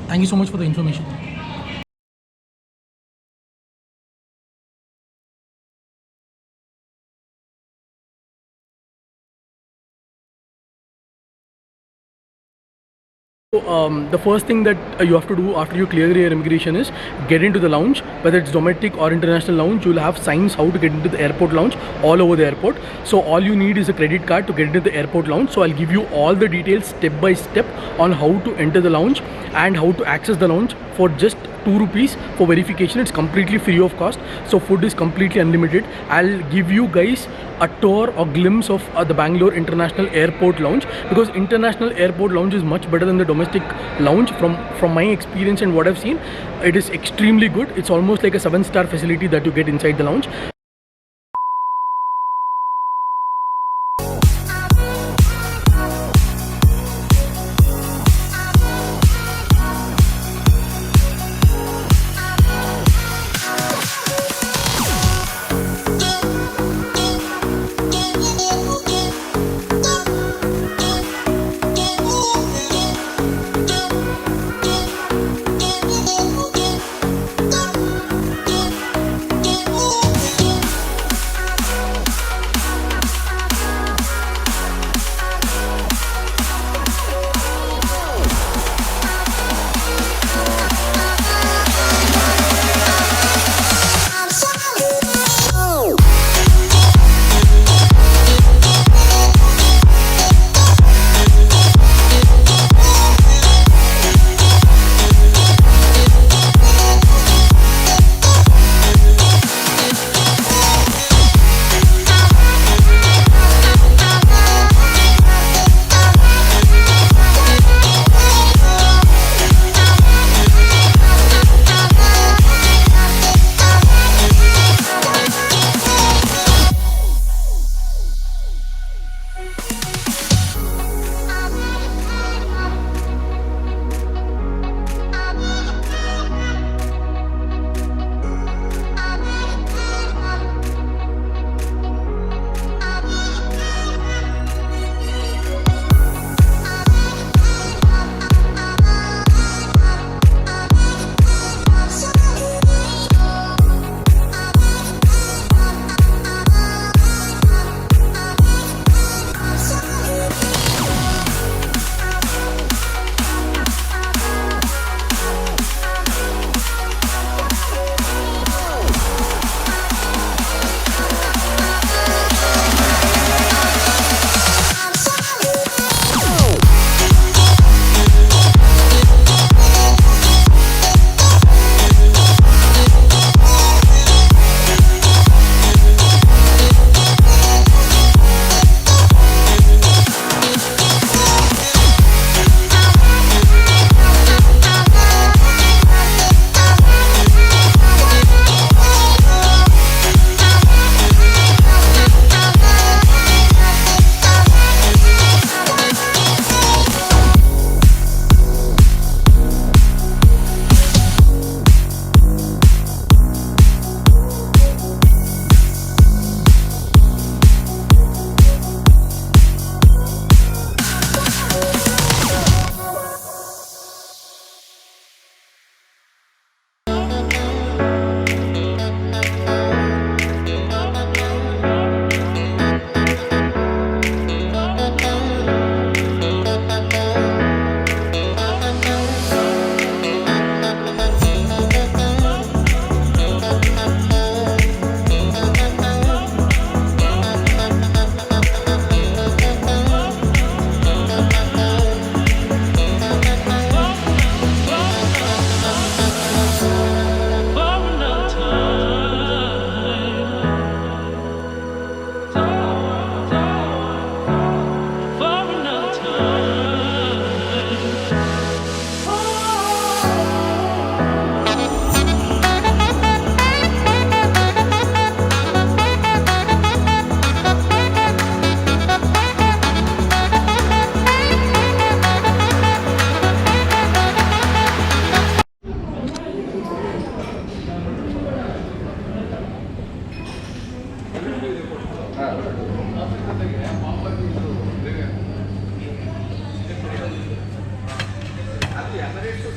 Thank you so much for the information. So, the first thing that you have to do after you clear your immigration is get into the lounge, whether it's domestic or international lounge. You will have signs how to get into the airport lounge all over the airport. So all you need is a credit card to get into the airport lounge. So I'll give you all the details step by step on how to enter the lounge and how to access the lounge for just 2 rupees for verification. It's completely free of cost, so food is completely unlimited. I'll give you guys a tour or glimpse of the Bangalore International Airport Lounge, because International Airport Lounge is much better than the domestic lounge. From my experience and what I've seen, it is extremely good. It's almost like a 7-star facility that you get inside the lounge.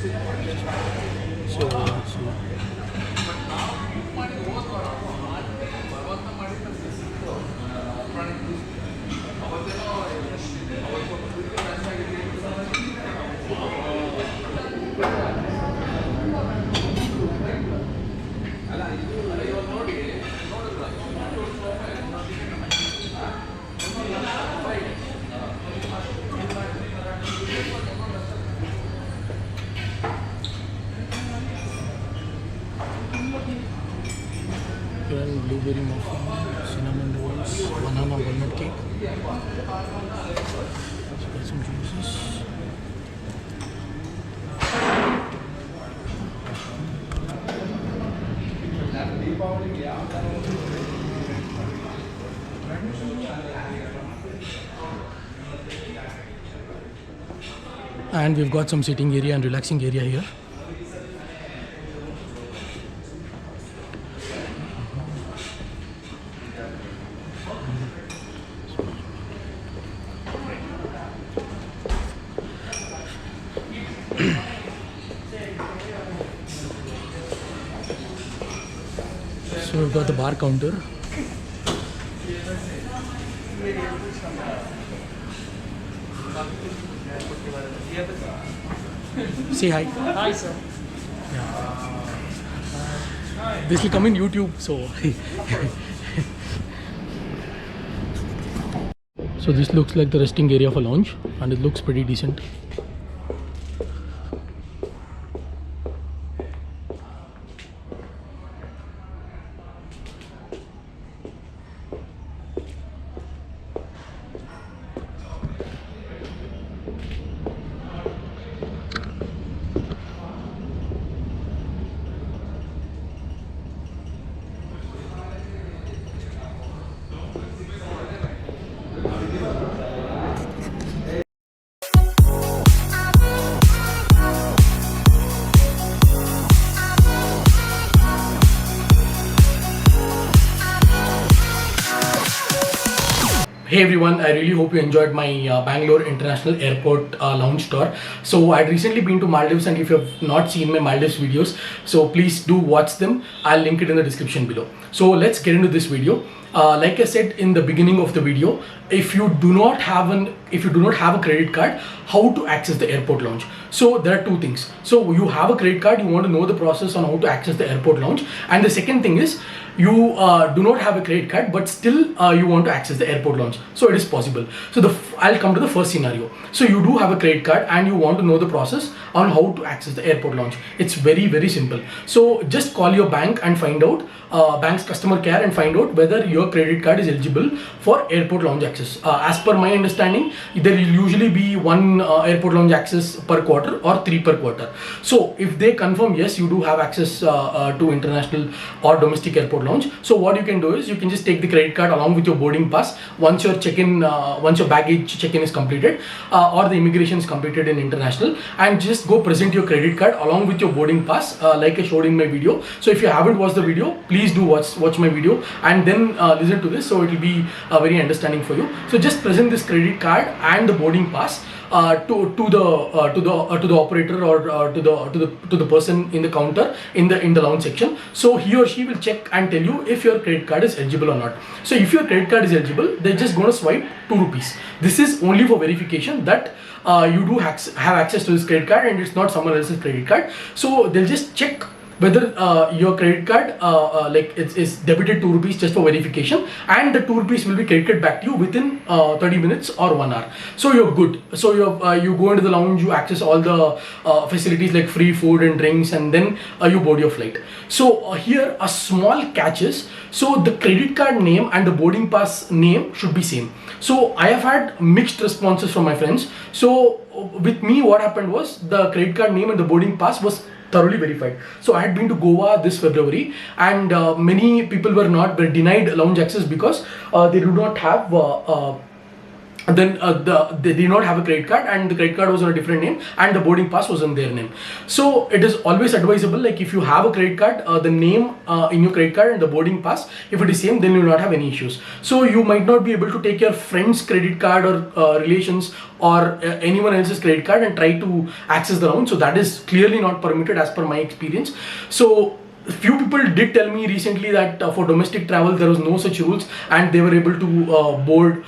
So blueberry muffin, cinnamon rolls, banana walnut cake. Let's get some juices. And we've got some sitting area and relaxing area here. So we've got the bar counter. Say hi. Hi, sir. This will come in YouTube, so. So this looks like the resting area of a lounge, and it looks pretty decent. Hey everyone, I really hope you enjoyed my Bangalore International Airport lounge tour. So I'd recently been to Maldives, and if you have not seen my Maldives videos, so please do watch them. I'll link it in the description below. So let's get into this video. Like I said in the beginning of the video, if you do not have a credit card, how to access the airport lounge. So there are two things. So you have a credit card, you want to know the process on how to access the airport lounge, and the second thing is you do not have a credit card but still you want to access the airport lounge. So it is possible. So I'll come to the first scenario. So you do have a credit card and you want to know the process on how to access the airport lounge. It's very simple. So just call your bank and find out bank's customer care and find out whether your credit card is eligible for airport lounge access. As per my understanding, there will usually be one airport lounge access per quarter or 3 per quarter. So if they confirm yes, you do have access to international or domestic airport lounge, so what you can do is you can just take the credit card along with your boarding pass once your baggage check-in is completed or the immigration is completed in international, and just go present your credit card along with your boarding pass like I showed in my video. So if you haven't watched the video, please do watch my video and then listen to this, so it will be very understanding for you. So just present this credit card and the boarding pass to the operator or to the person in the counter in the lounge section. So he or she will check and tell you if your credit card is eligible or not. So if your credit card is eligible, they're just going to swipe 2 rupees. This is only for verification that you do have access to this credit card and it's not someone else's credit card. So they'll just check whether your credit card is debited 2 rupees just for verification, and the 2 rupees will be credited back to you within 30 minutes or 1 hour. So you're good. So you go into the lounge, you access all the facilities like free food and drinks, and then you board your flight. So here a small catch is, so the credit card name and the boarding pass name should be same. So I have had mixed responses from my friends. So with me, what happened was the credit card name and the boarding pass was thoroughly verified. So I had been to Goa this February, and many people were denied lounge access because they do not have then they did not have a credit card, and the credit card was on a different name, and the boarding pass was on their name. So it is always advisable, like if you have a credit card, the name in your credit card and the boarding pass, if it is same, then you will not have any issues. So you might not be able to take your friend's credit card or relations or anyone else's credit card and try to access the lounge. So that is clearly not permitted as per my experience. So few people did tell me recently that for domestic travel there was no such rules, and they were able to board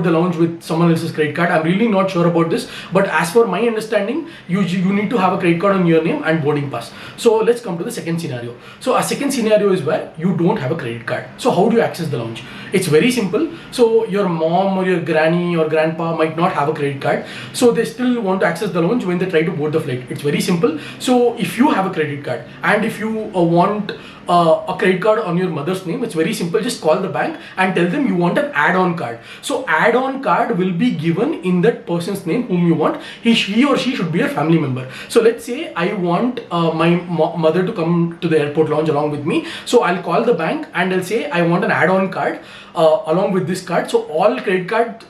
the lounge with someone else's credit card. I'm really not sure about this, but as for my understanding, you need to have a credit card on your name and boarding pass. So let's come to the second scenario. So a second scenario is where you don't have a credit card. So how do you access the lounge? It's very simple. So your mom or your granny or grandpa might not have a credit card, so they still want to access the lounge when they try to board the flight. It's very simple. So if you have a credit card and if you want a credit card on your mother's name, it's very simple. Just call the bank and tell them you want an add-on card. So add-on card will be given in that person's name whom you want. He or she should be a family member. So let's say I want my mother to come to the airport lounge along with me. So I'll call the bank and I'll say I want an add-on card along with this card. So all credit card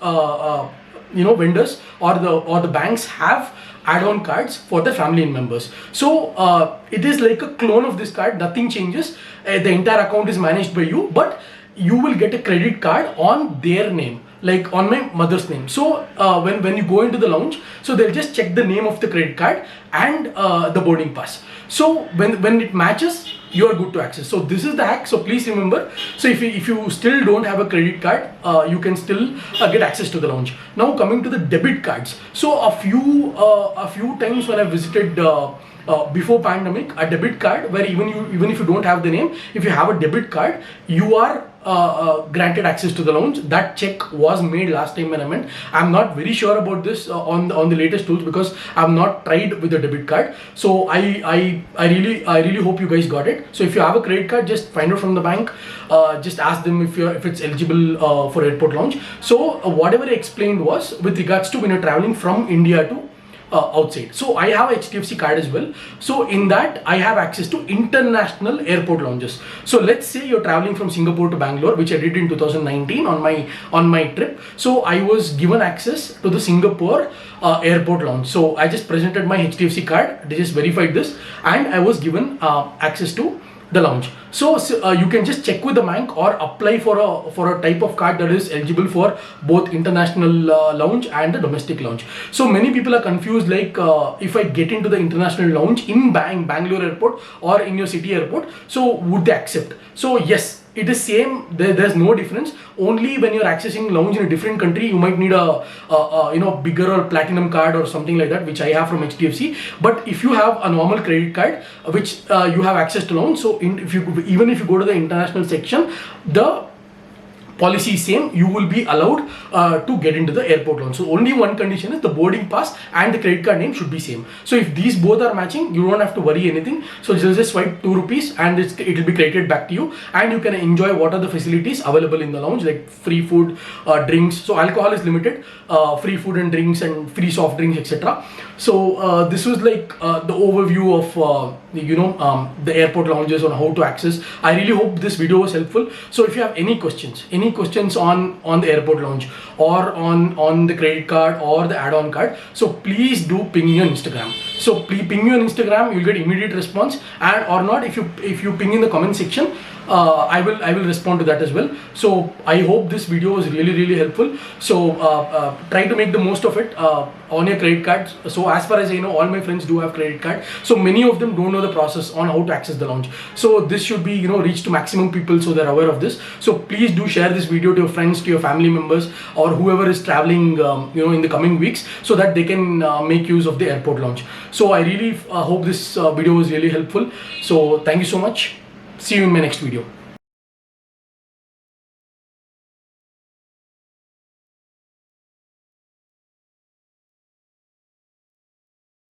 vendors or the banks have add-on cards for the family members. So it is like a clone of this card. Nothing changes. The entire account is managed by you, but you will get a credit card on their name, like on my mother's name. So when you go into the lounge, so they'll just check the name of the credit card and the boarding pass. So when it matches, you are good to access. So this is the hack. So please remember, so if you still don't have a credit card, you can still get access to the lounge. Now coming to the debit cards. So a few times when I visited before pandemic, a debit card where even if you don't have the name, if you have a debit card, you are granted access to the lounge. That check was made last time when I went. I'm not very sure about this on the latest tools because I've not tried with the debit card. So I really hope you guys got it. So if you have a credit card, just find out from the bank. Just ask them if it's eligible for airport lounge. So whatever I explained was with regards to when you're traveling from India to outside. So I have a HDFC card as well. So in that I have access to international airport lounges. So let's say you're traveling from Singapore to Bangalore, which I did in 2019 on my trip. So I was given access to the Singapore airport lounge. So I just presented my HDFC card, they just verified this, and I was given access to the lounge. So you can just check with the bank or apply for a type of card that is eligible for both international lounge and the domestic lounge. So many people are confused, like if I get into the international lounge in Bangalore airport or in your city airport, so would they accept? So yes, it is same. There's no difference. Only when you're accessing lounge in a different country, you might need a bigger or platinum card or something like that, which I have from HDFC. But if you have a normal credit card, which you have access to lounge, so even if you go to the international section, the policy is same. You will be allowed to get into the airport lounge. So only one condition is the boarding pass and the credit card name should be same. So if these both are matching, you don't have to worry anything. So just swipe 2 rupees and it will be credited back to you, and you can enjoy what are the facilities available in the lounge, like free food, drinks. So alcohol is limited, free food and drinks and free soft drinks, etc. So this was like the overview of the airport lounges on how to access. I really hope this video was helpful. So if you have any questions on the airport lounge or on the credit card or the add-on card, so please do ping me on Instagram. So please ping me on Instagram, you'll get immediate response, and or not, if you ping in the comment section, I will respond to that as well. So I hope this video was really helpful. So try to make the most of it on your credit cards. So as far as I know, all my friends do have credit card. So many of them don't know the process on how to access the lounge. So this should be reached to maximum people, so they're aware of this. So please do share this video to your friends, to your family members, or whoever is traveling in the coming weeks, so that they can make use of the airport lounge. So I really hope this video was really helpful. So thank you so much. See you in my next video.